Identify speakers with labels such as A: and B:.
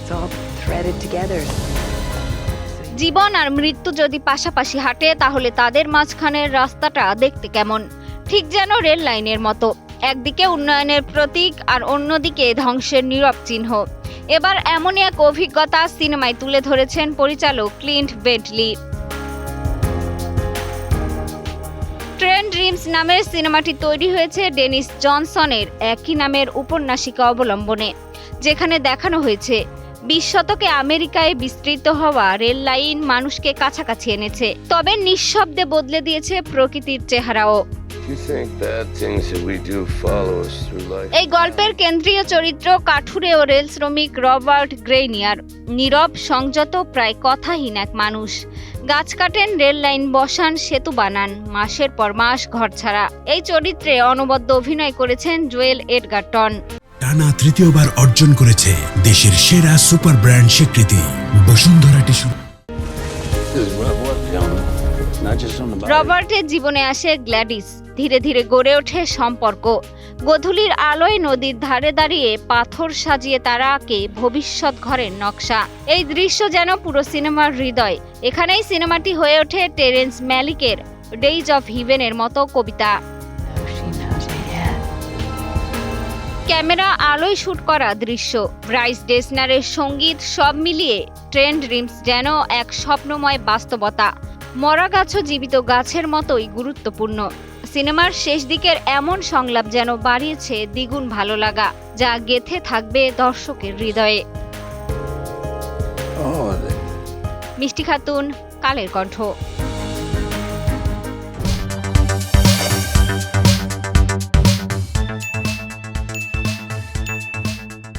A: It's all threaded together.
B: জীবন আর মৃত্যু যদি পাশাপাশি হাঁটে তাহলে তাদের মাঝখানের রাস্তাটা দেখতে কেমন? ঠিক যেন রেল লাইনের মতো, একদিকে উন্নয়নের প্রতীক আর অন্যদিকে ধ্বংসের নীরব চিহ্ন। এবার এমনই এক অভিজ্ঞতা সিনেমায় তুলে ধরেছেন পরিচালক ক্লিন্ট বেন্টলি। ট্রেন ড্রিমস নামের সিনেমাটি তৈরি হয়েছে ডেনিস জনসনের একই নামের উপন্যাসিকা অবলম্বনে, যেখানে দেখানো হয়েছে 20 শতকে আমেরিকায় বিস্তৃত হওয়া রেল লাইন মানুষকে কাছাকাছি এনেছে, তবে নিঃশব্দে বদলে দিয়েছে প্রকৃতির চেহারাও। এই গল্পের কেন্দ্রীয় চরিত্র কাঠুরে ও রেল শ্রমিক রবার্ট গ্রেইনিয়ার, নীরব, সংযত, প্রায় কথাহীন এক মানুষ। গাছ কাটেন, রেল লাইন বসান, সেতু বানান, মাসের পর মাস ঘর ছাড়া। এই চরিত্রে অনবদ্য অভিনয় করেছেন জোয়েল এডগারটন।
C: টানা তৃতীয়বার অর্জন করেছে দেশের সেরা সুপার ব্র্যান্ড স্বীকৃতি বসুন্ধরা টিস্যু।
B: রবার্টের জীবনে আসে গ্ল্যাডিস, ধীরে ধীরে গড়ে ওঠে সম্পর্ক। গোধূলির আলোয় নদীর ধারে দাঁড়িয়ে পাথর সাজিয়ে তারা আঁকে ভবিষ্যৎ ঘরের নকশা। এই দৃশ্য যেন পুরো সিনেমার হৃদয়। এখানেই সিনেমাটি হয়ে ওঠে টেরেন্স ম্যালিকের ডেইজ অফ হিভেনের মতো কবিতা। ক্যামেরা, আলোয় শুট করা দৃশ্য, ব্রাইস ডেসনারের সঙ্গীত, সব মিলিয়ে ট্রেন ড্রিমস যেন এক স্বপ্নময় বাস্তবতা। মরা গাছও জীবিত গাছের মতোই গুরুত্বপূর্ণ। সিনেমার শেষ দিকের এমন সংলাপ যেন বাড়িয়েছে দ্বিগুণ ভালো লাগা, যা গেঁথে থাকবে দর্শকের হৃদয়ে। মিষ্টি খাতুন, কালের কণ্ঠ।